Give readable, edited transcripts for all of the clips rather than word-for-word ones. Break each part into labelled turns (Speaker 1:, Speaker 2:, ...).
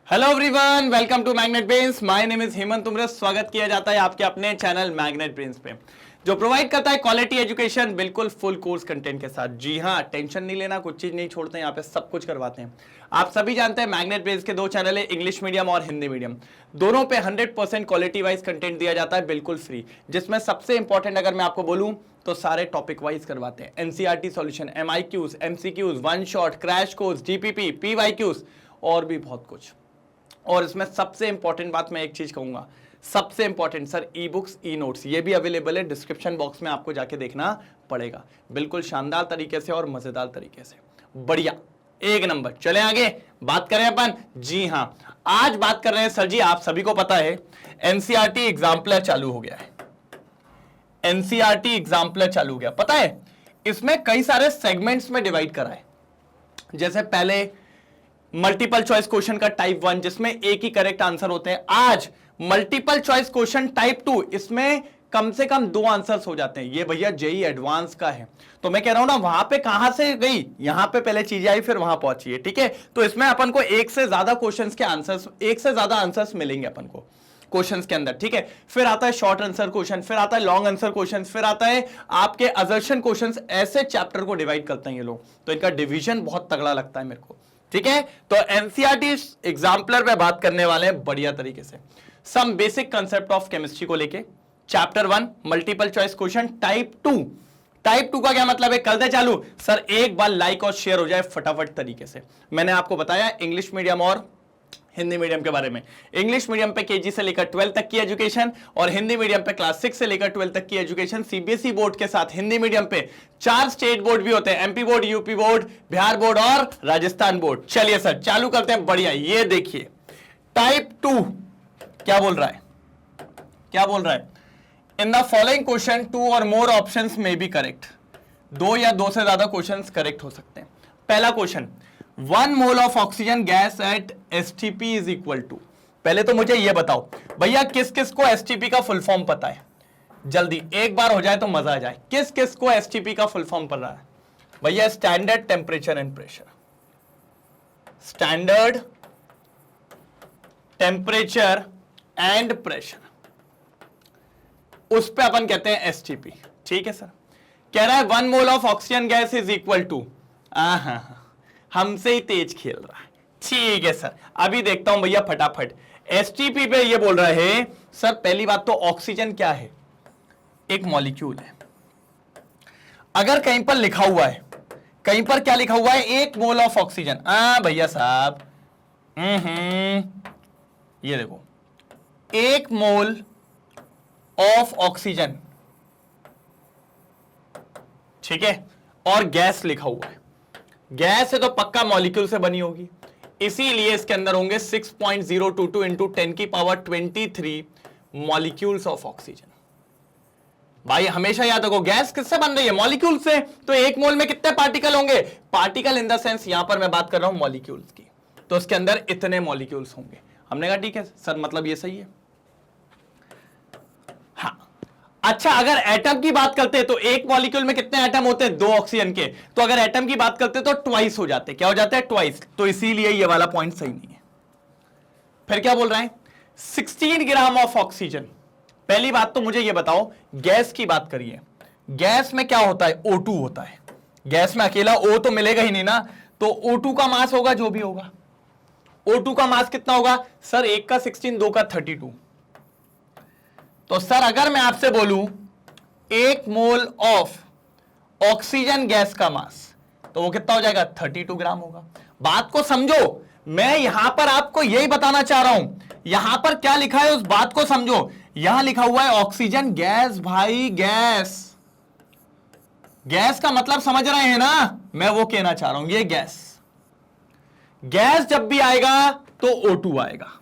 Speaker 1: Hello everyone, welcome to magnet brains. My name is Hemant Tumre. स्वागत किया जाता है आपके अपने चैनल मैग्नेट ब्रेन्स पे, जो प्रोवाइड करता है क्वालिटी एजुकेशन बिल्कुल फुल कोर्स कंटेंट के साथ। जी हाँ, टेंशन नहीं लेना, कुछ चीज नहीं छोड़ते हैं, यहाँ पे सब कुछ करवाते हैं। आप सभी जानते हैं मैग्नेट ब्रेन्स के दो चैनल है, इंग्लिश मीडियम और हिंदी मीडियम। दोनों पे 100% क्वालिटी वाइज कंटेंट दिया जाता है बिल्कुल फ्री, जिसमें सबसे इंपॉर्टेंट अगर मैं आपको बोलूं तो सारे टॉपिक वाइज करवाते हैं। NCERT solution, MIQs, MCQs, one shot, crash course, DPP, PYQs और भी बहुत कुछ। और इसमें सबसे इंपॉर्टेंट बात मैं एक चीज कहूंगा, सबसे important sir, e books, e notes ये भी अवेलेबल है। डिस्क्रिप्शन बॉक्स में आपको जाके देखना पड़ेगा, बिल्कुल शानदार तरीके से और मजेदार तरीके से। बढ़िया, एक नंबर। चले आगे बात करें अपन। जी हां, आज बात कर रहे हैं सर जी, आप सभी को पता है एनसीईआरटी एग्जाम्पलर चालू हो गया है। एनसीईआरटी एग्जाम्पलर चालू हो गया, पता है इसमें कई सारे सेगमेंट्स में डिवाइड करा है। जैसे पहले मल्टीपल चॉइस क्वेश्चन का टाइप 1 जिसमें एक ही करेक्ट आंसर होते हैं। आज मल्टीपल चॉइस क्वेश्चन टाइप 2, इसमें कम से कम 2 आंसर्स हो जाते हैं। ये भैया जेई एडवांस का है, तो मैं कह रहा हूं ना, वहां पे कहां से गई, यहां पे पहले चीजें आई फिर वहां पहुंची है। ठीक है, तो इसमें अपन को एक से ज्यादा क्वेश्चंस के आंसर्स, एक से ज्यादा आंसर्स मिलेंगे अपन को क्वेश्चंस के अंदर। ठीक है, फिर आता है शॉर्ट आंसर क्वेश्चन, फिर आता है लॉन्ग आंसर क्वेश्चन, फिर आता है आपके असर्शन क्वेश्चंस। ऐसे चैप्टर को डिवाइड करते हैं ये लोग, तो इनका डिवीजन बहुत तगड़ा लगता है मेरे को। ठीक है, तो एनसीईआरटी एग्जाम्पलर पे बात करने वाले हैं बढ़िया तरीके से। Some basic concept of chemistry को लेके chapter 1 multiple choice question type 2। Type 2 का क्या मतलब है, कर दे चालू सर। एक बार लाइक और शेयर हो जाए फटाफट तरीके से। मैंने आपको बताया इंग्लिश मीडियम और हिंदी मीडियम के बारे में। इंग्लिश मीडियम पे केजी से लेकर 12 तक की एजुकेशन और हिंदी मीडियम पे क्लास 6 से लेकर 12 तक की एजुकेशन। सीबीएसई बोर्ड के साथ हिंदी मीडियम पे 4 स्टेट बोर्ड भी होते हैं, MP board, UP board, Bihar board और राजस्थान बोर्ड। चलिए सर चालू करते हैं। बढ़िया, ये देखिए टाइप 2 क्या बोल रहा है, क्या बोल रहा है। इन द फॉलोइंग क्वेश्चन 2 और मोर ऑप्शंस में बी करेक्ट। 2 या 2 से ज्यादा क्वेश्चंस करेक्ट हो सकते हैं। पहला question, 1 mole of oxygen gas at STP is equal to. पहले तो मुझे यह बताओ भैया, किस किस को STP का फुल फॉर्म पता है? जल्दी एक बार हो जाए तो मजा आ जाए। किस किस को STP का फुल फॉर्म पता है भैया? Standard temperature and pressure. Standard temperature and pressure, उस पे अपन कहते हैं STP। ठीक है सर, कह रहा है 1 mole of oxygen gas is equal to, हमसे ही तेज खेल रहा है। ठीक है सर, अभी देखता हूं भैया फटाफट। STP पे ये बोल रहा है सर, पहली बात तो ऑक्सीजन क्या है, एक मॉलिक्यूल है। अगर कहीं पर लिखा हुआ है, कहीं पर क्या लिखा हुआ है, 1 मोल ऑफ ऑक्सीजन, भैया साहब, ये देखो 1 मोल ऑफ ऑक्सीजन, ठीक है, और गैस लिखा हुआ है। गैस है तो पक्का मॉलिक्यूल से बनी होगी, इसीलिए इसके अंदर होंगे 6.022 इंटू 10 की पावर 23 मॉलिक्यूल्स ऑफ ऑक्सीजन। भाई हमेशा याद रखो, गैस किससे बन रही है? मॉलिक्यूल से। तो 1 मोल में कितने पार्टिकल होंगे? पार्टिकल इन द सेंस, यहां पर मैं बात कर रहा हूं मॉलिक्यूल्स की, तो इसके अंदर इतने मॉलिक्यूल्स होंगे। हमने कहा ठीक है सर, मतलब ये सही है। हाँ, अच्छा, अगर एटम की बात करते हैं तो एक मॉलिक्यूल में कितने एटम होते हैं? 2 ऑक्सीजन के। तो अगर एटम की बात करते हैं तो ट्वाइस हो जाते हैं। क्या हो जाता है? ट्वाइस। तो इसीलिए ये वाला पॉइंट सही नहीं है। फिर क्या बोल रहा है? 16 ग्राम ऑफ ऑक्सीजन। पहली बात तो मुझे ये बताओ, गैस की बात करिए, गैस में क्या होता है? O2 होता है। गैस में अकेला O तो मिलेगा ही नहीं ना, तो O2 का मास होगा जो भी होगा। O2 का मास कितना होगा सर? 1 का 16, 2 का 32। तो सर अगर मैं आपसे बोलूं 1 मोल ऑफ ऑक्सीजन गैस का मास, तो वो कितना हो जाएगा? 32 ग्राम होगा। बात को समझो, मैं यहां पर आपको यही बताना चाह रहा हूं। यहां पर क्या लिखा है उस बात को समझो। यहां लिखा हुआ है ऑक्सीजन गैस, भाई गैस। गैस का मतलब समझ रहे हैं ना, मैं वो कहना चाह रहा हूं, ये गैस। गैस जब भी आएगा तो O2 आएगा।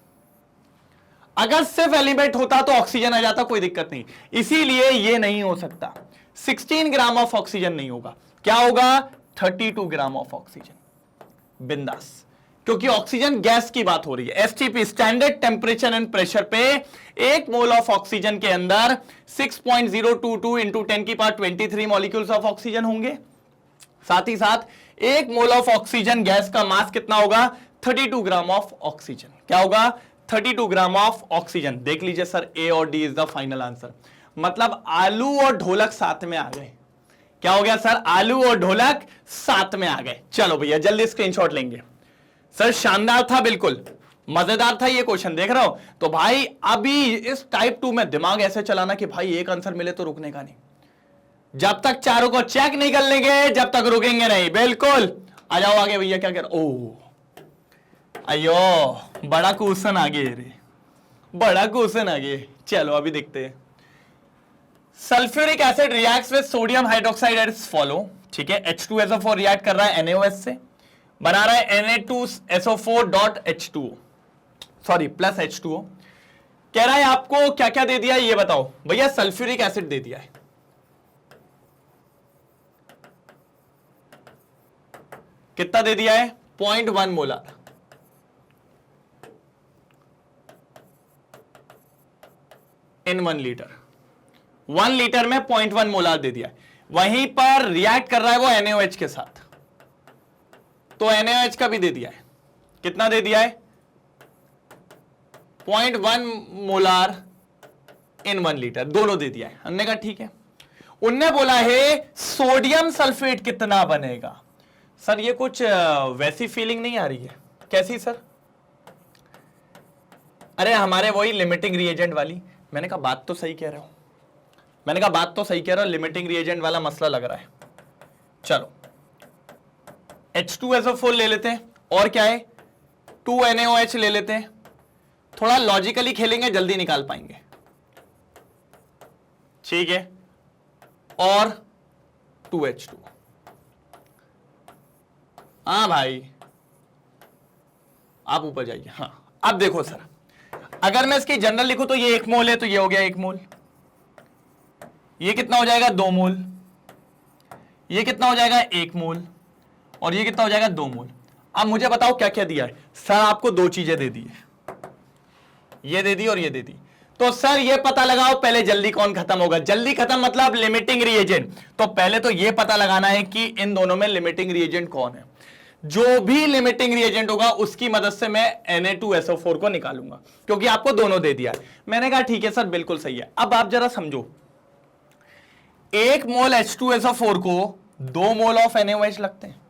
Speaker 1: अगर सिर्फ एलिमेंट होता तो ऑक्सीजन आ जाता, कोई दिक्कत नहीं। इसीलिए ये नहीं हो सकता। 16 ग्राम ऑफ ऑक्सीजन नहीं होगा। क्या होगा? 32 ग्राम ऑफ ऑक्सीजन। बिंदास, क्योंकि ऑक्सीजन गैस की बात हो रही है। STP standard temperature and pressure पे 1 मोल ऑफ ऑक्सीजन के अंदर 6.022 इंटू 10 की पावर 23 मॉलिक्यूल्स ऑफ ऑक्सीजन होंगे। साथ ही साथ 1 मोल ऑफ ऑक्सीजन गैस का मास कितना होगा? 32 ग्राम ऑफ ऑक्सीजन। क्या होगा 32 ग्राम ऑफ ऑक्सीजन। देख लीजिए सर, ए और D is the final answer. मतलब आलू और ढोलक साथ में आ गए। क्या हो गया सर, आलू और ढोलक साथ में आ गए। चलो भैया जल्दी स्क्रीनशॉट लेंगे। सर शानदार था, बिल्कुल मजेदार था ये क्वेश्चन, देख रहा हो। तो भाई अभी इस टाइप 2 में दिमाग ऐसे चलाना कि भाई एक आंसर मिले तो रुकने का नहीं, जब तक चारों को चेक नहीं कर लेंगे जब तक रुकेंगे नहीं। बिल्कुल आ जाओ आगे भैया। क्या कह रहा, ओ अयो बड़ा क्वेश्चन आगे रे, बड़ा क्वेश्चन आगे। चलो अभी देखते हैं। Sulphuric acid reacts with sodium hydroxide as follow. ठीक है, H2SO4 रिएक्ट कर रहा है NaOH से, बना रहा है Na2SO4.H2O, सॉरी प्लस H2O। कह रहा है आपको क्या क्या दे दिया है ये बताओ भैया। सल्फ्यूरिक एसिड दे दिया है, कितना दे दिया है 0.1 मोलार। इन 1 लीटर, 1 लीटर में 0.1 मोलार दे दिया है। वहीं पर रिएक्ट कर रहा है वो NaOH के साथ, तो NaOH का भी दे दिया है। कितना दे दिया है 0.1 मोलार इन 1 लीटर, दोनों दे दिया है। हमने कहा ठीक है। उनने बोला है सोडियम सल्फेट कितना बनेगा। सर ये कुछ वैसी फीलिंग नहीं आ रही है। कैसी सर? अरे हमारे वही लिमिटिंग रिएजेंट वाली। मैंने कहा बात तो सही कह रहा हूं, मैंने कहा बात तो सही कह रहा हूं, लिमिटिंग रिएजेंट वाला मसला लग रहा है। चलो H2SO4 ले लेते हैं, और क्या है 2NaOH ले लेते हैं। थोड़ा लॉजिकली खेलेंगे जल्दी निकाल पाएंगे। ठीक है, और 2H2। हाँ भाई आप ऊपर जाइए। हाँ अब देखो सर, अगर मैं इसकी जनरल लिखूं तो ये 1 मोल है, तो ये हो गया 1 मोल। ये कितना हो जाएगा 2 मोल। ये कितना हो जाएगा 1 मोल। और ये कितना हो जाएगा 2 मोल। अब मुझे बताओ क्या क्या दिया है। सर आपको 2 चीजें दे दी है, ये दे दी और ये दे दी। तो सर ये पता लगाओ पहले जल्दी कौन खत्म होगा। जल्दी खत्म मतलब लिमिटिंग रिएजेंट। तो पहले तो ये पता लगाना है कि इन दोनों में लिमिटिंग रिएजेंट कौन है। जो भी लिमिटिंग रिएजेंट होगा उसकी मदद से मैं Na2SO4 को निकालूंगा, क्योंकि आपको दोनों दे दिया है। मैंने कहा ठीक है सर बिल्कुल सही है। अब आप जरा समझो, 1 मोल H2SO4 को 2 मोल ऑफ NaOH लगते हैं।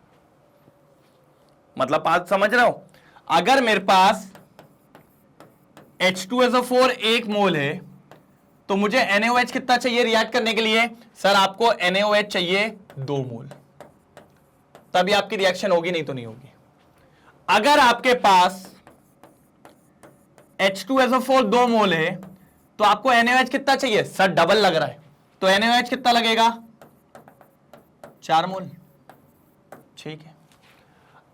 Speaker 1: मतलब बात समझ रहे हो? अगर मेरे पास H2SO4 1 मोल है तो मुझे NaOH कितना चाहिए रिएक्ट करने के लिए? सर आपको NaOH चाहिए 2 मोल, तभी आपकी रिएक्शन होगी, नहीं तो नहीं होगी। अगर आपके पास H2SO4 2 मोल है तो आपको NaOH कितना चाहिए? सर डबल लग रहा है, तो NaOH कितना लगेगा 4 मोल। ठीक है,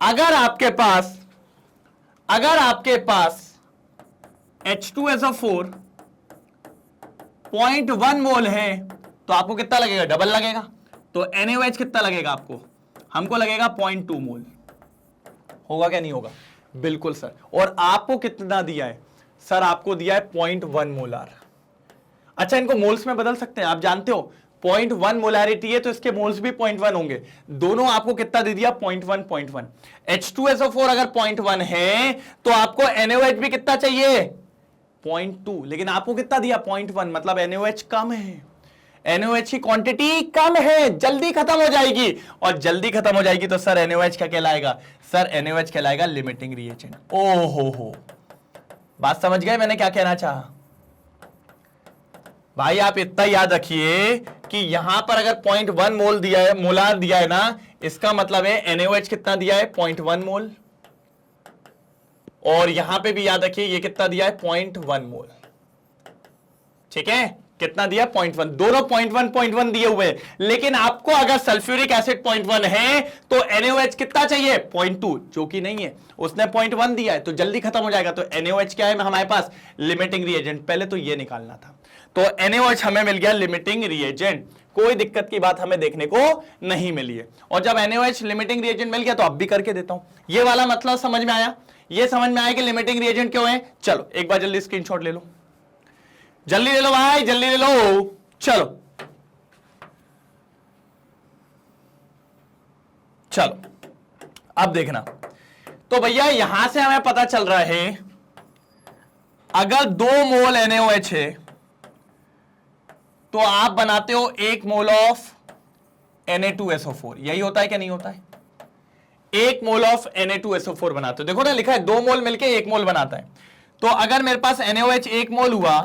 Speaker 1: अगर आपके पास H2SO4 0.1 मोल है तो आपको कितना लगेगा? डबल लगेगा। तो NaOH कितना लगेगा आपको? हमको लगेगा 0.2 मोल। होगा क्या नहीं होगा? बिल्कुल सर। और आपको कितना दिया है? सर आपको दिया है 0.1 मोलार। अच्छा इनको मोल्स में बदल सकते हैं, आप जानते हो 0.1 मोलारिटी है तो इसके मोल्स भी 0.1 होंगे। दोनों आपको कितना दे दिया? 0.1 H2SO4 अगर 0.1 है तो आपको NaOH भी कितना चाहिए? 0.2। लेकिन आपको कितना दिया? 0.1, मतलब NaOH कम है। NaOH की क्वांटिटी कम है, जल्दी खत्म हो जाएगी। और जल्दी खत्म हो जाएगी तो सर NaOH क्या कहलाएगा? सर NaOH कहलाएगा लिमिटिंग रिएजेंट। ओहो, बात समझ गए मैंने क्या कहना चाहा? भाई आप इतना याद रखिए कि यहां पर अगर 0.1 मोल दिया है, मोलार दिया है ना, इसका मतलब है NaOH कितना दिया है? 0.1 मोल। और यहां पे भी याद रखिए ये कितना दिया है? 0.1 मोल। ठीक है, कितना दिया? 0.1। दोनों 0.1 दिए हुए हैं। लेकिन आपको अगर सल्फ्यूरिक एसिड 0.1 है तो NaOH कितना चाहिए? 0.2, जो कि नहीं है। उसने 0.1 दिया है तो जल्दी खत्म हो जाएगा। तो NaOH क्या है हमारे पास? Limiting reagent. पहले तो ये निकालना था। तो NaOH हमें मिल गया लिमिटिंग रिएजेंट। कोई दिक्कत की बात हमें देखने को नहीं मिली है। और जब NaOH लिमिटिंग रिएजेंट मिल गया तो अब भी करके देता हूं। ये वाला मतलब समझ में आया? ये समझ में आया कि लिमिटिंग रिएजेंट क्यों है? चलो एक बार जल्दी स्क्रीनशॉट ले लो, जल्दी ले लो भाई, जल्दी ले लो। चलो चलो अब देखना। तो भैया यहां से हमें पता चल रहा है अगर 2 मोल NaOH है तो आप बनाते हो 1 मोल ऑफ Na2SO4। यही होता है क्या नहीं होता है? 1 मोल ऑफ Na2SO4 बनाते हो। देखो ना लिखा है 2 मोल मिलके 1 मोल बनाता है। तो अगर मेरे पास NaOH 1 मोल हुआ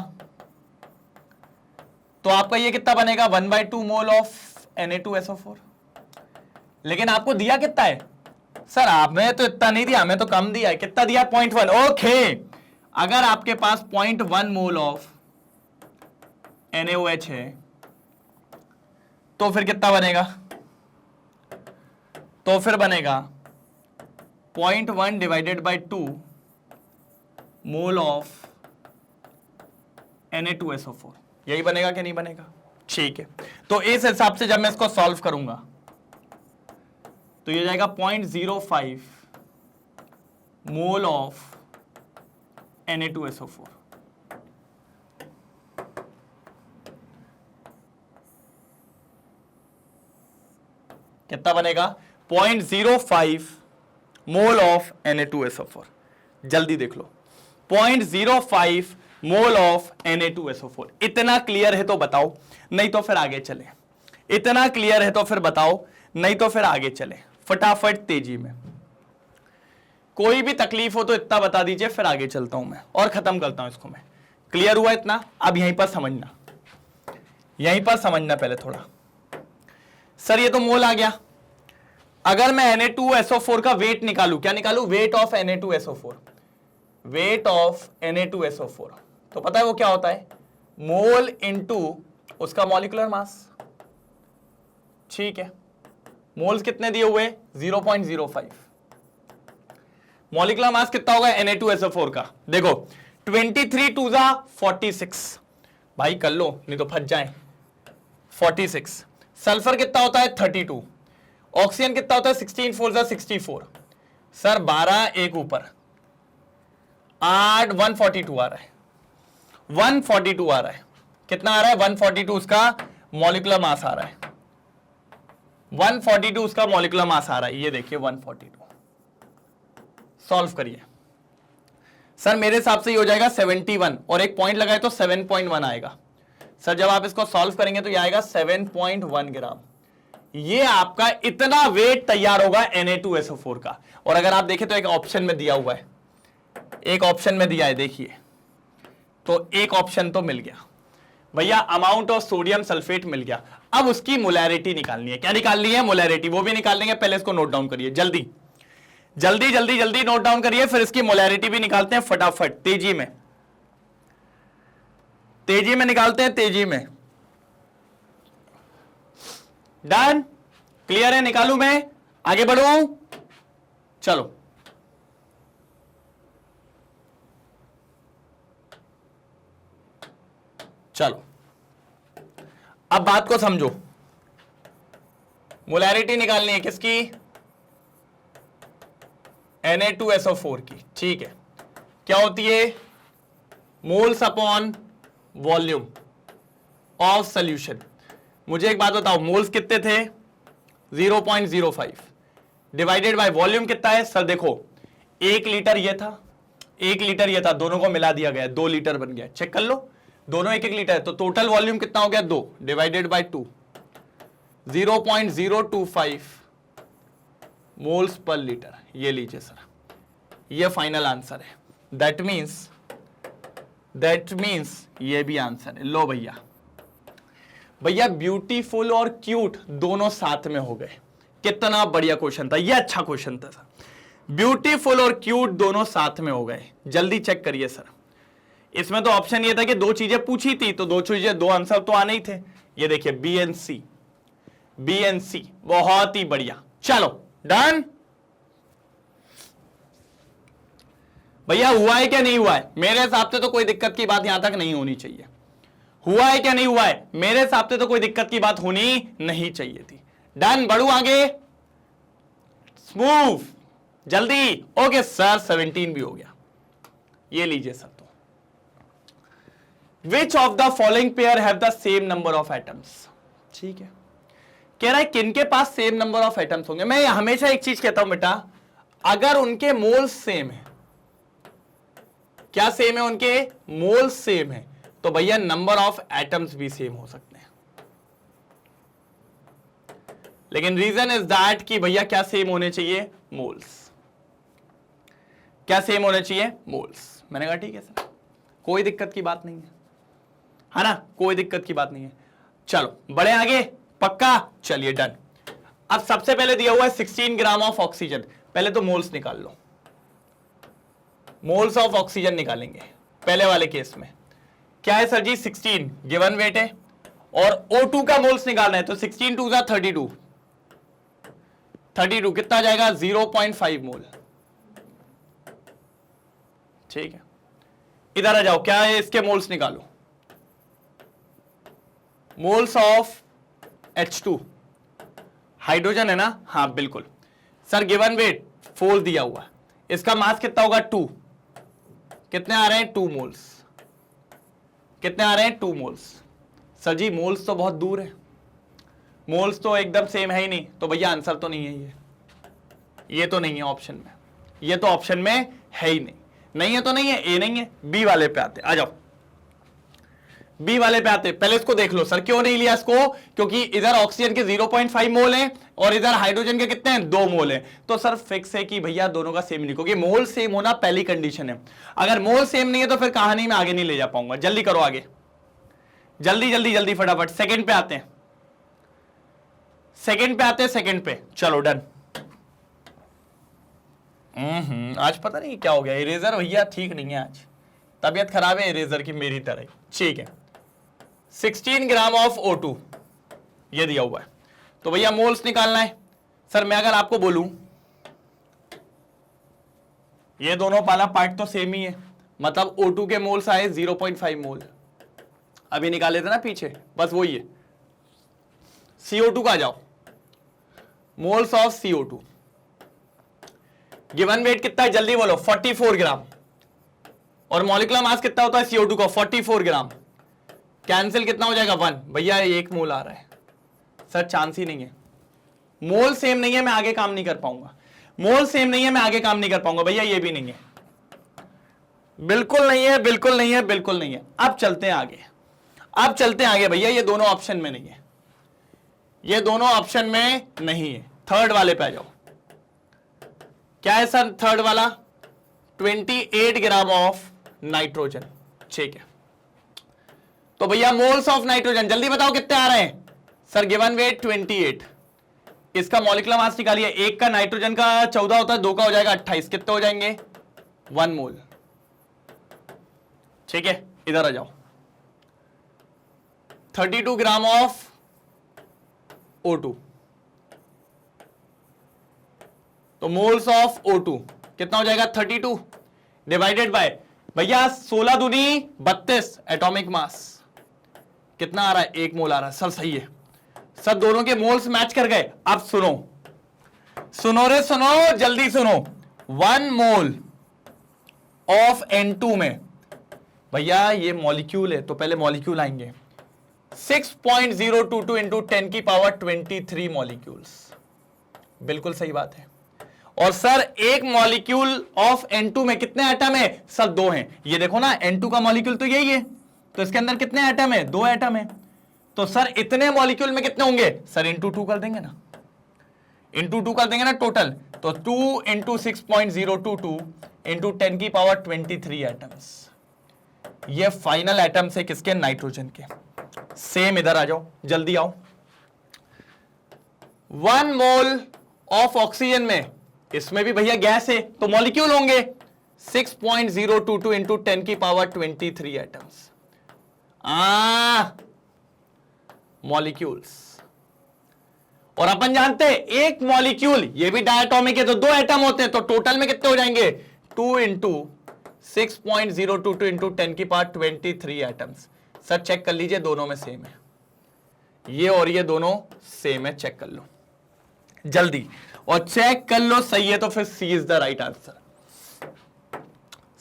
Speaker 1: तो आपका ये कितना बनेगा? 1/2 मोल ऑफ Na2SO4। लेकिन आपको दिया कितना है सर? आपने तो इतना नहीं दिया, हमें तो कम दिया है। कितना दिया? 0.1। ओके, अगर आपके पास 0.1 मोल ऑफ NaOH है तो फिर कितना बनेगा? तो फिर बनेगा 0.1 divided by 2 mole of Na2SO4। यही बनेगा कि नहीं बनेगा? ठीक है, तो इस हिसाब से जब मैं इसको सॉल्व करूंगा तो ये जाएगा 0.05 मोल ऑफ Na2SO4। कितना बनेगा? 0.05 मोल ऑफ Na2SO4। जल्दी देख लो, 0.05 मोल ऑफ Na2SO4। इतना क्लियर है तो बताओ, नहीं तो फिर आगे चले। इतना क्लियर है तो फिर बताओ, नहीं तो फिर आगे चले। फटाफट तेजी में, कोई भी तकलीफ हो तो इतना बता दीजिए, फिर आगे चलता हूं मैं और खत्म करता हूं इसको मैं। क्लियर हुआ इतना? अब यहीं पर समझना, यहीं पर समझना पहले थोड़ा। सर ये तो मोल आ गया, अगर मैं Na2SO4 का वेट निकालू, क्या निकालू? Weight of Na2SO4। Weight of Na2SO4 तो पता है वो क्या होता है? मोल इनटू उसका मॉलिक्यूलर मास। ठीक है, मोल्स कितने दिए हुए? 0.05। मॉलिक्यूलर मास कितना होगा Na2SO4 का? देखो 23 2 जा 46, भाई कर लो नहीं तो फंस जाए। 46। सल्फर कितना होता है? 32। ऑक्सीजन कितना होता है? 16 4 जा 64। सर 12 एक ऊपर 8, 142 आ रहा है। 142 आ रहा है। कितना आ रहा है? 142 उसका मॉलिक्यूलर मास आ रहा है। 142 उसका मॉलिक्यूलर मास आ रहा है। ये देखिए 142। सॉल्व करिए। सर मेरे हिसाब से ये हो जाएगा 71 और एक पॉइंट लगाए तो 7.1 आएगा। सर जब आप इसको सॉल्व करेंगे तो ये आएगा 7.1 ग्राम। ये आपका इतना वेट तैयार होगा Na2SO4 का। और अगर आप देखें तो एक ऑप्शन में दिया हुआ है, एक ऑप्शन में दिया है, देखिए तो एक ऑप्शन तो मिल गया भैया, अमाउंट ऑफ सोडियम सल्फेट मिल गया। अब उसकी मोलैरिटी निकालनी है। क्या निकालनी है? मोलैरिटी। वो भी निकाल लेंगे, पहले इसको नोट डाउन करिए। जल्दी जल्दी जल्दी जल्दी नोट डाउन करिए, फिर इसकी मोलैरिटी भी निकालते हैं फटाफट। तेजी में, तेजी में निकालते हैं, तेजी में। डन? क्लियर है? निकालूं मैं? आगे बढ़ूं? चलो चलो, अब बात को समझो। मोलैरिटी निकालनी है किसकी? Na2SO4 की। ठीक है, क्या होती है? Moles upon volume of solution. मुझे एक बात बताओ, मोल्स कितने थे? 0.05 डिवाइडेड बाय वॉल्यूम कितना है? सर देखो 1 लीटर ये था, 1 लीटर ये था, दोनों को मिला दिया गया, 2 लीटर बन गया। चेक कर लो, दोनों 1-1 लीटर है तो टोटल वॉल्यूम कितना हो गया? 2 divided by 2, 0.025 moles per litre. ये लीजिए सर, ये फाइनल आंसर है। दैट मीन्स ये भी आंसर है। लो भैया, भैया ब्यूटीफुल और क्यूट दोनों साथ में हो गए। कितना बढ़िया क्वेश्चन था ये, अच्छा क्वेश्चन था सर। ब्यूटीफुल और क्यूट दोनों साथ में हो गए। जल्दी चेक करिए सर, इसमें तो ऑप्शन ये था कि 2 चीजें पूछी थी तो 2 चीजें, 2 आंसर तो आने ही थे। ये देखिए बी एंड सी, बहुत ही बढ़िया। चलो डन भैया। हुआ है क्या नहीं हुआ है? मेरे हिसाब से तो कोई दिक्कत की बात यहां तक नहीं होनी चाहिए। हुआ है क्या नहीं हुआ है? मेरे हिसाब से तो कोई दिक्कत की बात होनी नहीं चाहिए थी। डन? बढ़ू आगे? स्मूथ, जल्दी। ओके सर 17 भी हो गया। ये लीजिए सर, तो विच of the following pair have the same number of atoms. ठीक है, कह रहा है किनके पास सेम नंबर ऑफ एटम्स होंगे। मैं हमेशा एक चीज कहता हूं बेटा, अगर उनके मोल्स सेम है क्या सेम है उनके? मोल्स सेम है, तो भैया नंबर ऑफ एटम्स भी सेम हो सकते हैं। लेकिन रीजन इज दैट कि भैया क्या सेम होने चाहिए? मोल्स। क्या सेम होने चाहिए? मोल्स। मैंने कहा ठीक है सर, कोई दिक्कत की बात नहीं है ना, कोई दिक्कत की बात नहीं है। चलो बढ़े आगे, पक्का? चलिए डन। अब सबसे पहले दिया हुआ है 16 ग्राम ऑफ ऑक्सीजन। पहले तो मोल्स निकाल लो, मोल्स ऑफ ऑक्सीजन निकालेंगे पहले वाले केस में। क्या है सर जी? 16 गिवन वेट है और O2 का मोल्स निकालना है, तो 16 2 जा 32, 32 कितना जाएगा? 0.5 मोल। ठीक है, इधर आ जाओ, क्या है? इसके मोल्स निकालो, मोल्स ऑफ H2, हाइड्रोजन है ना? हाँ बिल्कुल सर, गिवन वेट 4 दिया हुआ है, इसका मास कितना होगा? 2। कितने आ रहे हैं? 2 मोल्स। कितने आ रहे हैं? 2 मोल्स। सर जी मोल्स तो बहुत दूर है, मोल्स तो एकदम सेम है ही नहीं, तो भैया आंसर तो नहीं है ये तो नहीं है ऑप्शन में, ये तो ऑप्शन में है ही नहीं। नहीं है तो नहीं है, ए नहीं है। बी वाले पे आते, आ जाओ बी वाले पे आते। पहले इसको देख लो सर, क्यों नहीं लिया इसको? क्योंकि इधर ऑक्सीजन के 0.5 मोल है और इधर हाइड्रोजन के कितने हैं? 2 मोल है। तो सर फिक्स है कि भैया दोनों का सेम नहीं, क्योंकि मोल सेम होना पहली कंडीशन है। अगर मोल सेम नहीं है तो फिर कहानी में आगे नहीं ले जा पाऊंगा। जल्दी करो आगे, जल्दी जल्दी जल्दी फटाफट। सेकंड पे आते हैं, सेकंड पे आते हैं, सेकंड पे। चलो डन। आज पता नहीं क्या हो गया, इरेजर भैया ठीक नहीं है आज, तबीयत खराब है इरेजर की मेरी तरह। ठीक है, 16 ग्राम ऑफ O2 ये दिया हुआ है, तो भैया मोल्स निकालना है। सर मैं अगर आपको बोलूं ये दोनों वाला पार्ट तो सेम ही है, मतलब O2 के मोल्स आए 0.5 मोल, अभी निकाले थे ना पीछे, बस वही है। CO2 का आ जाओ, moles of CO2, given weight कितना है? जल्दी बोलो। 44 ग्राम। और मॉलिक्यूलर मास कितना होता है CO2 का? 44 ग्राम। कैंसिल कितना हो जाएगा? 1। भैया 1 मोल आ रहा है सर, चांस ही नहीं है। मोल सेम नहीं है, मैं आगे काम नहीं कर पाऊंगा। मोल सेम नहीं है, मैं आगे काम नहीं कर पाऊंगा भैया, ये भी नहीं है, बिल्कुल नहीं है, बिल्कुल नहीं है, बिल्कुल नहीं है। अब चलते हैं आगे, अब चलते हैं आगे भैया, ये दोनों ऑप्शन में नहीं है, ये दोनों ऑप्शन में नहीं है। थर्ड वाले पे आ जाओ। क्या है सर थर्ड वाला? 28 ग्राम ऑफ नाइट्रोजन। ठीक है, तो भैया मोल्स ऑफ नाइट्रोजन जल्दी बताओ कितने आ रहे हैं? सर गिवन वेट 28, इसका मॉलिक्यूलर मास निकालिए। एक का नाइट्रोजन का 14 होता है, 2 का हो जाएगा 28, कितने हो जाएंगे? 1 मोल। ठीक है, इधर आ जाओ। 32 ग्राम ऑफ O2, तो मोल्स ऑफ O2 कितना हो जाएगा? 32 डिवाइडेड बाय भैया 16 दूनी 32 एटॉमिक मास कितना आ रहा है? 1 मोल आ रहा है। सर सही है सर, दोनों के मोल्स मैच कर गए। अब सुनो सुनो रे सुनो, जल्दी सुनो। 1 मोल ऑफ N2 में भैया ये मॉलिक्यूल है, तो पहले मॉलिक्यूल आएंगे। 6.022 इंटू 10 की पावर 23 मॉलिक्यूल्स, बिल्कुल सही बात है। और सर एक मॉलिक्यूल ऑफ N2 में कितने एटम है? सर 2 हैं। ये देखो ना, N2 का मॉलिक्यूल तो यही है, तो इसके अंदर कितने एटम है? 2 एटम है। तो सर इतने मॉलिक्यूल में कितने होंगे? सर इंटू 2 कर देंगे ना, इंटू 2 कर देंगे ना टोटल, तो 2 इंटू 6.022 इंटू 10 की पावर 23 एटम्स। ये फाइनल एटम्स है किसके? नाइट्रोजन के। सेम इधर आ जाओ, जल्दी आओ। 1 मोल ऑफ ऑक्सीजन में, इसमें भी भैया गैस है तो मॉलिक्यूल होंगे। 6.022 इंटू 10 की पावर 23 एटम्स, मॉलिक्यूल्स। और अपन जानते हैं एक मॉलिक्यूल, ये भी डायटोमिक है तो 2 एटम होते हैं, तो टोटल में कितने हो जाएंगे? 2 इंटू 6.022 इंटू 10 की पावर 23 एटम्स। सर चेक कर लीजिए, दोनों में सेम है, ये और ये दोनों सेम है, चेक कर लो जल्दी, और चेक कर लो सही है तो फिर C is the right answer,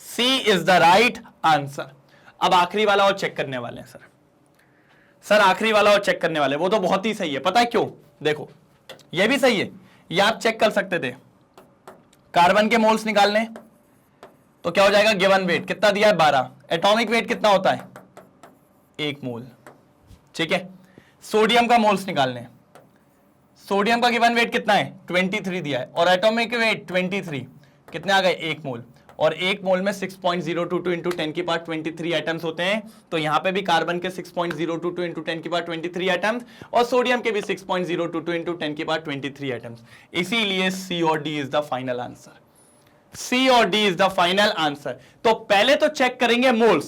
Speaker 1: C is the right answer. अब आखिरी वाला और चेक करने वाले हैं सर आखिरी वाला और चेक करने वाले, वो तो बहुत ही सही है, पता है क्यों? देखो ये भी सही है, ये आप चेक कर सकते थे। कार्बन के मोल्स निकालने, तो क्या हो जाएगा, गिवन वेट कितना दिया है 12, एटॉमिक वेट कितना होता है 1 मोल। ठीक है, सोडियम का मोल्स निकालने हैं। सोडियम का गिवन वेट कितना है 23 दिया है, और एटॉमिक वेट 23, कितने आ गए 1 मोल, और 1 मोल में 6.022 इंटू 10 की पावर 23 एटम्स होते हैं। तो यहां पे भी कार्बन के 6.022 इंटू 10 की पावर 23 एटम्स, और सोडियम के भी 6.022 इंटू 10 की पावर 23 एटम्स। इसीलिए सी और D is the final answer. C और D is the final answer. तो पहले तो चेक करेंगे मोल्स,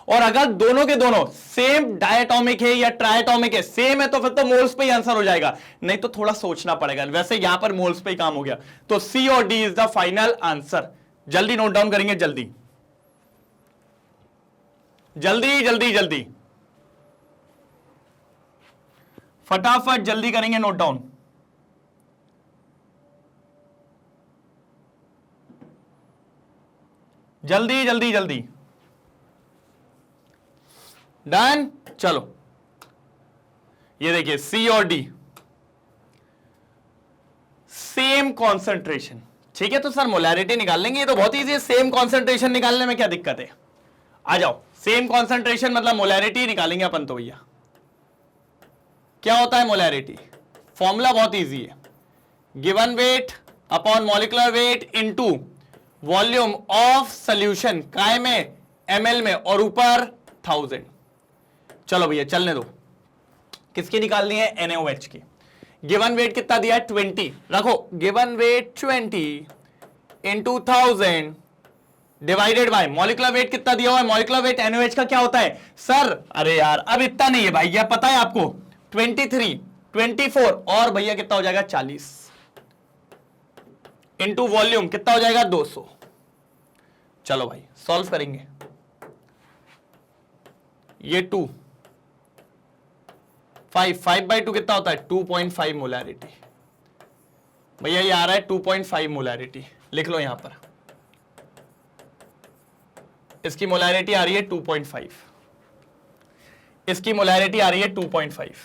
Speaker 1: और अगर दोनों के दोनों सेम डायटोमिक है या ट्रायटोमिक है, सेम है, तो फिर तो मोल्स पे ही आंसर हो जाएगा, नहीं तो थोड़ा सोचना पड़ेगा। वैसे यहां पर मोल्स पे ही काम हो गया। तो सी और D is the final answer. जल्दी नोट डाउन करेंगे, जल्दी जल्दी जल्दी जल्दी, फटाफट जल्दी करेंगे नोट डाउन। जल्दी जल्दी जल्दी, डन। चलो ये देखिए, सी और डी सेम कॉन्सेंट्रेशन। ठीक है, तो सर मोलैरिटी निकाल लेंगे, ये तो बहुत इजी है। सेम कॉन्सेंट्रेशन निकालने में क्या दिक्कत है, आ जाओ। सेम कॉन्सेंट्रेशन मतलब मोलैरिटी निकालेंगे अपन तो भैया। क्या होता है मोलैरिटी, फॉर्मूला बहुत इजी है, given weight upon molecular weight into volume of solution, काय में ml में, और ऊपर 1000। चलो भैया चलने दो, किसकी निकालनी है NaOH की। गिवन वेट कितना दिया है 20, रखो given weight 20 into 1000 divided by molecular weight कितना दिया हुआ है, मॉलिक्यूलर वेट NaOH का क्या होता है सर, अरे यार अब इतना नहीं है भाई, यह पता है आपको 23, 24 और भैया कितना हो जाएगा 40 इंटू वॉल्यूम कितना हो जाएगा 200। चलो भाई सॉल्व करेंगे, ये 2 5 बाई 2 कितना होता है 2.5 मोलैरिटी। भैया ये आ रहा है 2.5 मोलैरिटी, लिख लो यहां पर, इसकी मोलैरिटी आ रही है 2.5, इसकी मोलैरिटी आ रही है 2.5,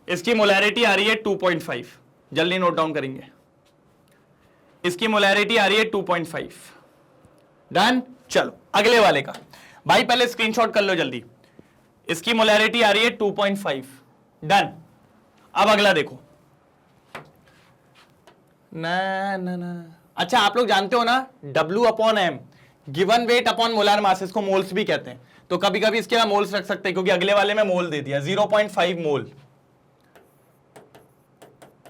Speaker 1: इसकी मोलैरिटी आ रही है 2.5। जल्दी नोट डाउन करेंगे, इसकी मोलैरिटी आ रही है 2.5। डन। चलो अगले वाले का भाई पहले स्क्रीनशॉट कर लो जल्दी, इसकी मोलैरिटी आ रही है 2.5। डन। अब अगला देखो, ना ना ना, अच्छा आप लोग जानते हो ना W upon M, given weight upon molar mass, इसको मोल्स भी कहते हैं। तो कभी कभी इसके बाद मोल्स रख सकते हैं, क्योंकि अगले वाले में मोल दे दिया 0.5 मोल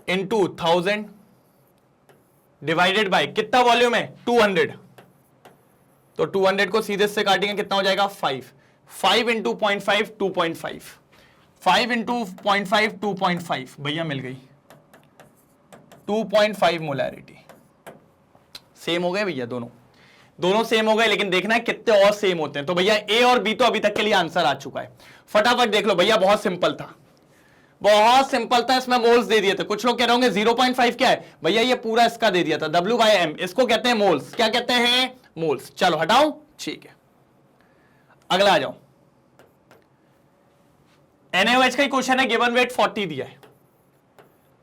Speaker 1: इंटू 1000 डिवाइडेड बाय कितना वॉल्यूम है 200, तो 200 को सीधे से काटेंगे कितना हो जाएगा 5 इंटू 0.5 2.5, 5 इंटू 0.5 2.5, भैया मिल गई 2.5 मोलैरिटी। सेम हो गए भैया, दोनों सेम हो गए, लेकिन देखना है कितने और सेम होते हैं। तो भैया ए और बी तो अभी तक के लिए आंसर आ चुका है। फटाफट देख लो भैया, बहुत सिंपल था, बहुत सिंपल था। इसमें मोल्स दे दिए थे, कुछ लोग कह रहे होंगे 0.5 क्या है भैया, ये पूरा इसका दे दिया था W/M, इसको कहते हैं मोल्स। क्या कहते हैं मोल्स। चलो हटाओ, ठीक है अगला आ जाओ। NaOH का ही क्वेश्चन है, गिवन वेट 40 दिया है।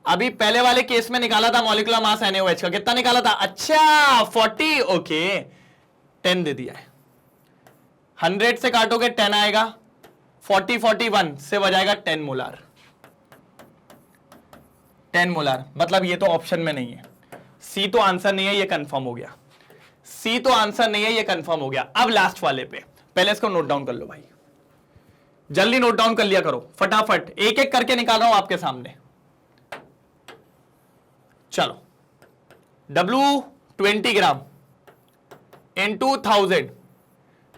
Speaker 1: अभी पहले वाले केस में निकाला था मॉलिक्यूलर मास NaOH का, कितना निकाला था, अच्छा 40, ओके 10 दे दिया है। 100 से काटोगे 10 आएगा, 40 41 से बजाएगा 10 मोलार, 10 मोलार, मतलब ये तो ऑप्शन में नहीं है। सी तो आंसर नहीं है, ये कंफर्म हो गया। सी तो आंसर नहीं है, ये कंफर्म हो गया। अब लास्ट वाले पे, पहले इसको नोट डाउन कर लो भाई, जल्दी नोट डाउन कर लिया करो, फटाफट एक एक करके निकाल रहा हूं आपके सामने। चलो W 20 ग्राम इंटू 1000,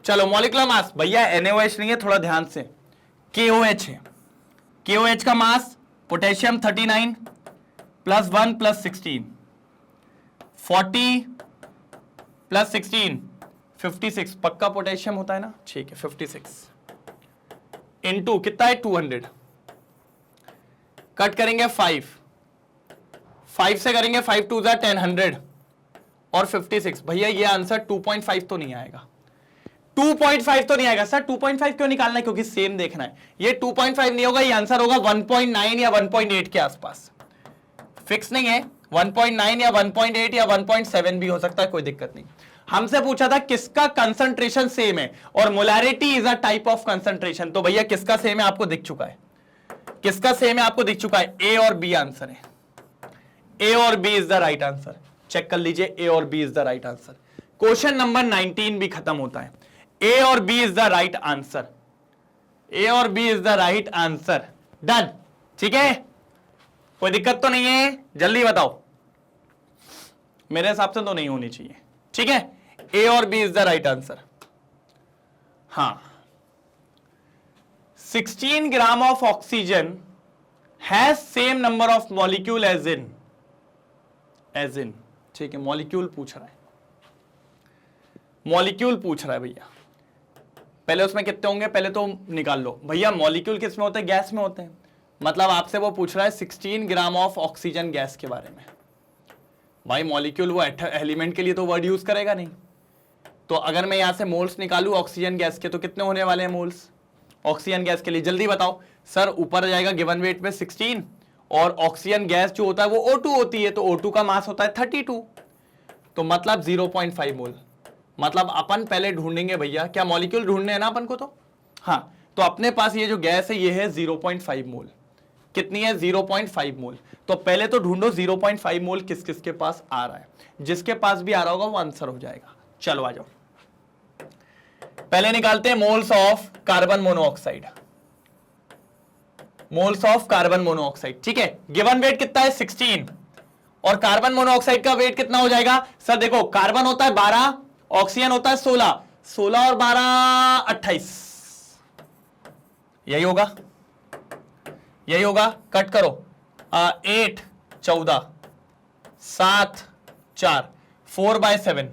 Speaker 1: चलो मॉलिक्यूलर मास भैया NaOH नहीं है, थोड़ा ध्यान से, KOH है। KOH का मास पोटेशियम 39 प्लस 1 प्लस 16, 40 प्लस 16 56, पक्का पोटेशियम होता है ना, ठीक है 56 इंटू कितना है 200, कट करेंगे 5 से करेंगे 5 2 जा 10 100 और 56। भैया ये आंसर 2.5 तो नहीं आएगा, 2.5 तो नहीं आएगा। सर 2.5 क्यों निकालना है, क्योंकि सेम देखना है। ये 2.5 नहीं होगा, ये आंसर होगा 1.9 या 1.8 के आसपास, फिक्स नहीं है, 1.9 या 1.8 या 1.7 भी हो सकता है, कोई दिक्कत नहीं। हमसे पूछा था किसका कंसंट्रेशन सेम है, और molarity is a type of concentration. तो भैया किसका सेम है आपको दिख चुका है, किसका सेम है आपको दिख चुका है, ए और बी आंसर है। ए और B is the right answer, check कर लीजिए, ए और B is the right answer. Question number 19 भी खत्म होता है। ए और B is the right answer, A और B is the right answer, done. ठीक है, कोई दिक्कत तो नहीं है, जल्दी बताओ, मेरे हिसाब से तो नहीं होनी चाहिए। ठीक है, ए और B is the right answer. हाँ, 16 gram of oxygen has same number of molecule as in. ठीक है, मॉलिक्यूल पूछ रहा है, मॉलिक्यूल पूछ रहा है भैया। पहले उसमें कितने होंगे पहले तो निकाल लो भैया। मॉलिक्यूल किस में होते हैं, गैस में होते हैं। मतलब आपसे वो पूछ रहा है 16 ग्राम ऑफ ऑक्सीजन गैस के बारे में। भाई मॉलिक्यूल वो एलिमेंट के लिए तो वर्ड यूज करेगा नहीं। तो अगर मैं यहां से मोल्स निकालूं ऑक्सीजन गैस के, तो कितने होने वाले हैं मोल्स ऑक्सीजन गैस के लिए, जल्दी बताओ। सर ऊपर जाएगा गिवन वेट में 16, और ऑक्सीजन गैस जो होता है वो O2 होती है, तो O2 का मास होता है 32, तो मतलब 0.5 मोल। मतलब अपन पहले ढूंढेंगे भैया, क्या मॉलिक्यूल ढूंढने हैं ना अपन को, तो हाँ, तो अपने पास ये जो गैस है ये है 0.5 मोल। कितनी है, 0.5 मोल। तो पहले तो ढूंढो 0.5 मोल किस किस के पास आ रहा है, जिसके पास भी आ रहा होगा वो आंसर हो जाएगा। चलो आ जाओ, पहले निकालते हैं moles of carbon monoxide, moles of carbon monoxide. ठीक है, गिवन वेट कितना है 16, और कार्बन मोनोऑक्साइड का वेट कितना हो जाएगा। सर देखो, कार्बन होता है 12, ऑक्सीजन होता है 16, 16 और 12 28, यही होगा, यही होगा। कट करो, 8 14 7 4 4/7।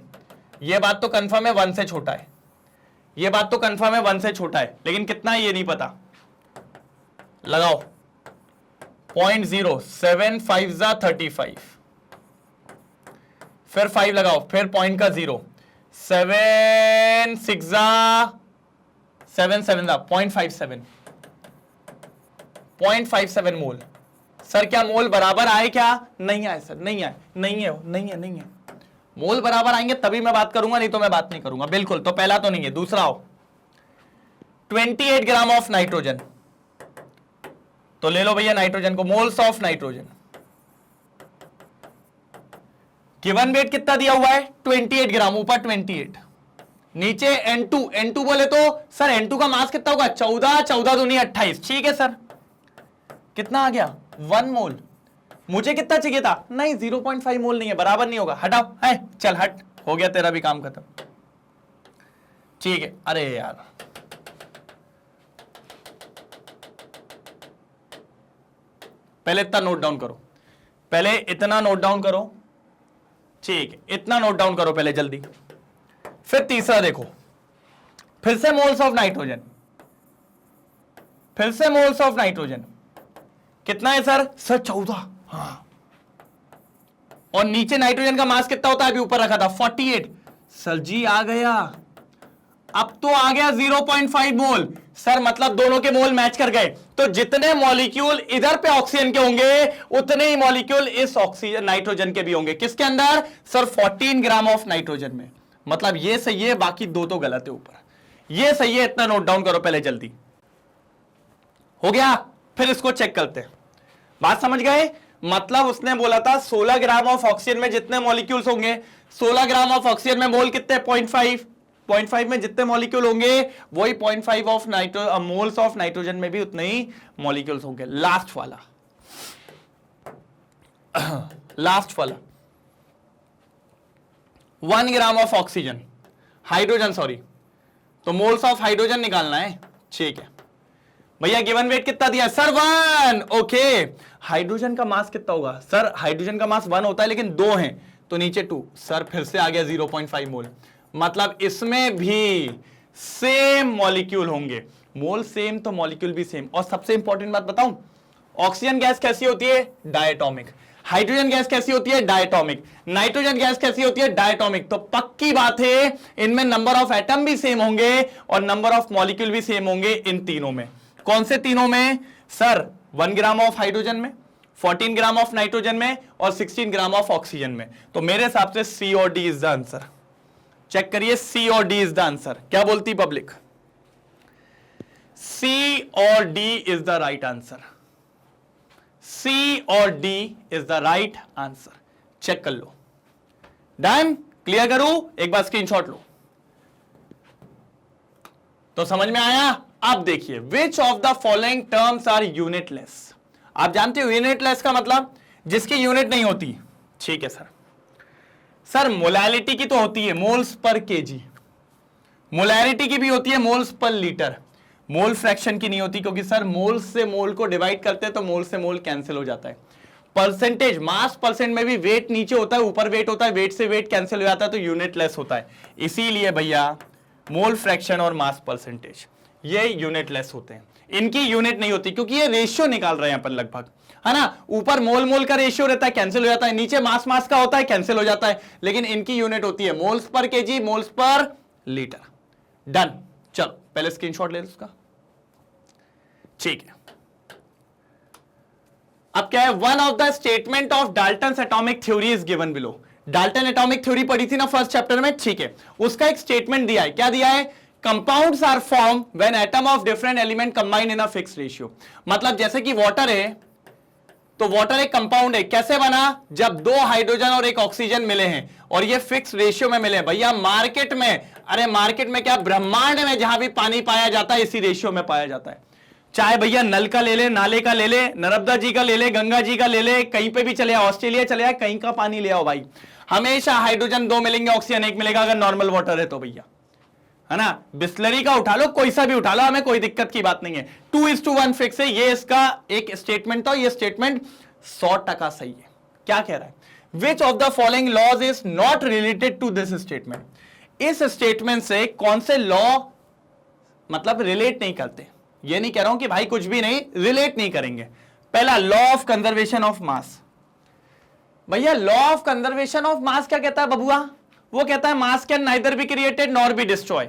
Speaker 1: ये बात तो कंफर्म है 1 से छोटा है, ये बात तो कंफर्म है 1 से छोटा है, लेकिन कितना है ये नहीं पता। लगाओ 0.0, 7 5 35, फिर 5 लगाओ, फिर पॉइंट का 0, 7 6 7 7 0.57, 0.57 मोल। सर क्या मोल बराबर आए, क्या नहीं आए सर, नहीं आए, नहीं है, नहीं है, नहीं है। मोल बराबर आएंगे तभी मैं बात करूंगा, नहीं तो मैं बात नहीं करूंगा बिल्कुल। तो पहला तो नहीं है, दूसरा हो 28 ग्राम ऑफ नाइट्रोजन, तो ले लो भैया नाइट्रोजन को, moles of nitrogen. Given weight कितना दिया हुआ है 28 ग्राम, ऊपर 28, नीचे N2, N2 बोले तो सर N2 का मास कितना होगा 14, 14 दूनी 28। ठीक है सर, कितना आ गया 1 मोल। मुझे कितना चाहिए था, नहीं 0.5 मोल नहीं है, बराबर नहीं होगा, हटाओ है, चल हट, हो गया तेरा भी काम खत्म। ठीक है, अरे यार पहले इतना नोट डाउन करो, पहले इतना नोट डाउन करो। ठीक है, इतना नोट डाउन करो पहले जल्दी। फिर तीसरा देखो, फिर से मोल्स ऑफ नाइट्रोजन, फिर से मोल्स ऑफ नाइट्रोजन कितना है सर, सर 14। हाँ, और नीचे नाइट्रोजन का मास कितना होता है, अभी ऊपर रखा था 48। सर जी आ गया, अब तो आ गया 0.5 मोल। सर मतलब दोनों के मोल मैच कर गए, तो जितने मॉलिक्यूल इधर पे ऑक्सीजन के होंगे उतने ही मॉलिक्यूल इस ऑक्सीजन नाइट्रोजन के भी होंगे। किसके अंदर सर, 14 ग्राम ऑफ नाइट्रोजन में। मतलब ये सही है, बाकी दो तो गलत है ऊपर, ये सही है। इतना नोट डाउन करो पहले जल्दी, हो गया। फिर इसको चेक करते हैं, बात समझ गए। मतलब उसने बोला था 16 ग्राम ऑफ ऑक्सीजन में जितने मॉलिक्यूल्स होंगे, 16 ग्राम ऑफ ऑक्सीजन में मोल कितने 0.5 में जितने मॉलिक्यूल होंगे वही 0.5 ऑफ मोल्स ऑफ नाइट्रोजन में भी उतने ही मॉलिक्यूल्स होंगे। लास्ट वाला, लास्ट वाला 1 ग्राम ऑफ ऑक्सीजन, हाइड्रोजन सॉरी, तो मोल्स ऑफ हाइड्रोजन निकालना है। ठीक है भैया, गिवन वेट कितना दिया सर 1। ओके, हाइड्रोजन का मास कितना होगा सर, हाइड्रोजन का मास 1 होता है लेकिन 2 हैं, तो नीचे 2। सर फिर से आ गया 0.5 मोल। मतलब इसमें भी सेम मॉलिक्यूल होंगे, मोल सेम तो मॉलिक्यूल भी सेम। और सबसे इंपॉर्टेंट बात बताऊं, ऑक्सीजन गैस कैसी होती है, डायटोमिक। हाइड्रोजन गैस कैसी होती है, डायटोमिक। नाइट्रोजन गैस कैसी होती है, डायटोमिक। तो पक्की बात है इनमें नंबर ऑफ एटम भी सेम होंगे और नंबर ऑफ मॉलिक्यूल भी सेम होंगे इन तीनों में। कौन से तीनों में सर, 1 ग्राम ऑफ हाइड्रोजन में, 14 ग्राम ऑफ नाइट्रोजन में और 16 ग्राम ऑफ ऑक्सीजन में। तो मेरे हिसाब से सी और D is the answer. Check करिए, सी और डी इज द आंसर। क्या बोलती पब्लिक? सी और D is the right answer. C और D is the right answer. Check कर लो। डन? क्लियर करूं? एक बार स्क्रीनशॉट लो तो समझ में आया। अब देखिए, which of the following terms are unitless. आप जानते हो यूनिटलेस का मतलब जिसकी यूनिट नहीं होती। ठीक है सर मोलैलिटी की तो होती है, मोल्स पर केजी। मोलैरिटी की भी होती है, moles per litre. Mole fraction की नहीं होती, क्योंकि सर मोल से मोल को डिवाइड करते हैं तो मोल से मोल कैंसिल हो जाता है। परसेंटेज, मास परसेंट में भी वेट नीचे होता है, ऊपर वेट होता है, वेट से वेट कैंसिल हो जाता है तो यूनिटलेस होता है। इसीलिए भैया मोल फ्रैक्शन और मास परसेंटेज ये यूनिटलेस होते हैं। इनकी यूनिट नहीं होती क्योंकि ये रेशियो निकाल रहे हैं अपन लगभग, है ना। ऊपर मोल मोल का रेशियो रहता है, कैंसिल हो जाता है, नीचे मास मास का होता है, कैंसिल हो जाता है, लेकिन इनकी यूनिट होती है moles per KG, moles per litre. Done. चलो पहले स्क्रीनशॉट ले लो उसका। ठीक है, अब क्या है, one of the statement of Dalton's atomic theory is given below. Dalton atomic theory पढ़ी थी ना फर्स्ट चैप्टर में, ठीक है, उसका एक स्टेटमेंट दिया है। क्या दिया है? Compounds are form when atom of different element combine in a fix ratio. मतलब जैसे कि वाटर है तो वाटर एक कंपाउंड है, कैसे बना? जब 2 हाइड्रोजन और 1 ऑक्सीजन मिले हैं और ये फिक्स रेशियो में मिले। भैया मार्केट में, अरे मार्केट में क्या, ब्रह्मांड में जहां भी पानी पाया जाता है इसी रेशियो में पाया जाता है। चाहे भैया नल का ले ले, नाले का ले ले, नर्मदा जी का ले ले, गंगा जी का ले ले, कहीं पे भी चले आओ, ऑस्ट्रेलिया चले आओ, कहीं का पानी ले आओ भाई, हमेशा हाइड्रोजन 2 मिलेंगे, ऑक्सीजन 1 मिलेगा अगर नॉर्मल वाटर है तो भैया, है ना। बिस्लरी का उठा लो, कोई सा भी उठा लो, हमें कोई दिक्कत की बात नहीं है। 2:1 फिक्स है, ये इसका एक स्टेटमेंट था। ये स्टेटमेंट 100% सही है। क्या कह रहा है? Which of the following laws is not related to this statement. इस स्टेटमेंट से कौन से लॉ मतलब रिलेट नहीं करते। ये नहीं कह रहा हूं कि भाई कुछ भी नहीं, रिलेट नहीं करेंगे। पहला, law of conservation of mass. भैया law of conservation of mass क्या कहता है बबुआ? वो कहता है mass can neither be created nor be destroy.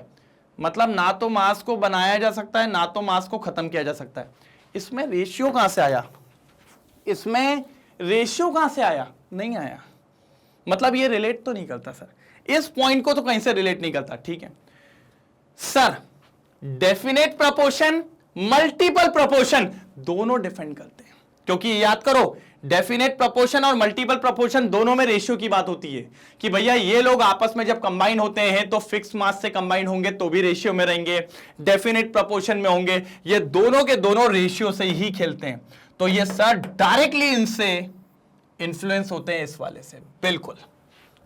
Speaker 1: मतलब ना तो मास को बनाया जा सकता है, ना तो मास को खत्म किया जा सकता है। इसमें रेशियो कहां से आया? इसमें रेशियो कहां से आया? नहीं आया। मतलब ये रिलेट तो नहीं करता सर, इस पॉइंट को तो कहीं से रिलेट नहीं करता। ठीक है sir, definite proportion, multiple proportion दोनों डिफेंड करते हैं, क्योंकि याद करो डेफिनेट प्रपोर्शन और मल्टीपल प्रपोर्शन दोनों में रेशियो की बात होती है कि भैया ये लोग आपस में जब कंबाइन होते हैं तो फिक्स मास से कंबाइन होंगे तो भी रेशियो में रहेंगे, डेफिनेट प्रपोर्शन में होंगे। ये दोनों के दोनों रेशियो से ही खेलते हैं। तो ये सर डायरेक्टली इनसे इंफ्लुएंस होते हैं, इस वाले से बिल्कुल।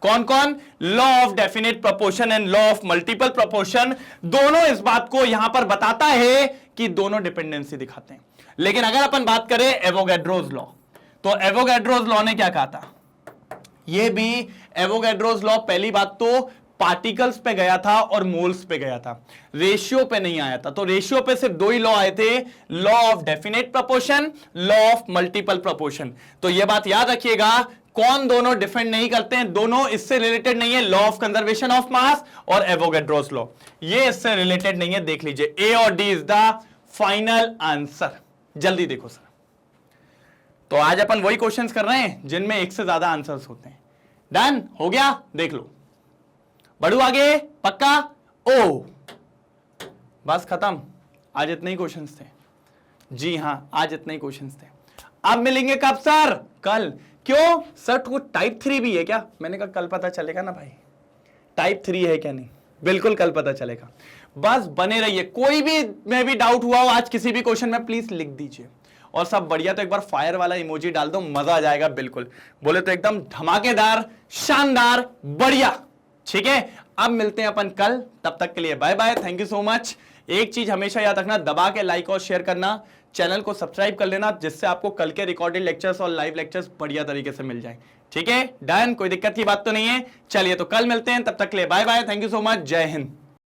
Speaker 1: कौन कौन? Law of definite proportion and law of multiple proportion दोनों इस बात को यहां पर बताता है कि दोनों डिपेंडेंसी दिखाते हैं। लेकिन अगर अपन बात करें एवोगैड्रोस लॉ, तो एवोगैड्रोस लॉ ने क्या कहा था? ये भी एवोगैड्रोस लॉ पहली बात तो पार्टिकल्स पे गया था और मोल्स पे गया था, रेशियो पे नहीं आया था। तो रेशियो पे सिर्फ 2 ही लॉ आए थे, law of definite proportion, law of multiple proportion. तो ये बात याद रखिएगा, कौन दोनों डिफेंड नहीं करते हैं, दोनों इससे रिलेटेड नहीं है। लॉ ऑफ कंजर्वेशन ऑफ मास और एवोगैड्रोस लॉ, ये इससे रिलेटेड नहीं है। देख लीजिए, ए और D is the final answer. जल्दी देखो सर, तो आज अपन वही क्वेश्चंस कर रहे हैं जिनमें एक से ज्यादा आंसर्स होते हैं। डन हो गया? देख लो, बढ़ू आगे, पक्का? ओ बस खत्म, आज इतने ही क्वेश्चंस थे। जी हां, आज इतने ही क्वेश्चंस थे। अब मिलेंगे कब सर? कल। क्यों सर, तो टाइप 3 भी है क्या? मैंने कहा कल पता चलेगा ना भाई, टाइप 3 है क्या नहीं। बिल्कुल कल पता चलेगा, बस बने रहिए। कोई भी में भी डाउट हुआ हो आज किसी भी क्वेश्चन में, प्लीज लिख दीजिए। और सब बढ़िया तो एक बार फायर वाला इमोजी डाल दो, मजा आ जाएगा। बिल्कुल बोले तो एकदम धमाकेदार, शानदार, बढ़िया। ठीक है, अब मिलते हैं अपन कल, तब तक के लिए bye bye, thank you so much. एक चीज हमेशा याद रखना, दबा के लाइक और शेयर करना, चैनल को सब्सक्राइब कर लेना, जिससे आपको कल के रिकॉर्डेड लेक्चर्स और लाइव लेक्चर्स बढ़िया तरीके से मिल जाए। ठीक है, डन, कोई दिक्कत की बात तो नहीं है। चलिए तो कल मिलते हैं, तब तक के लिए bye bye, thank you so much, जय हिंद।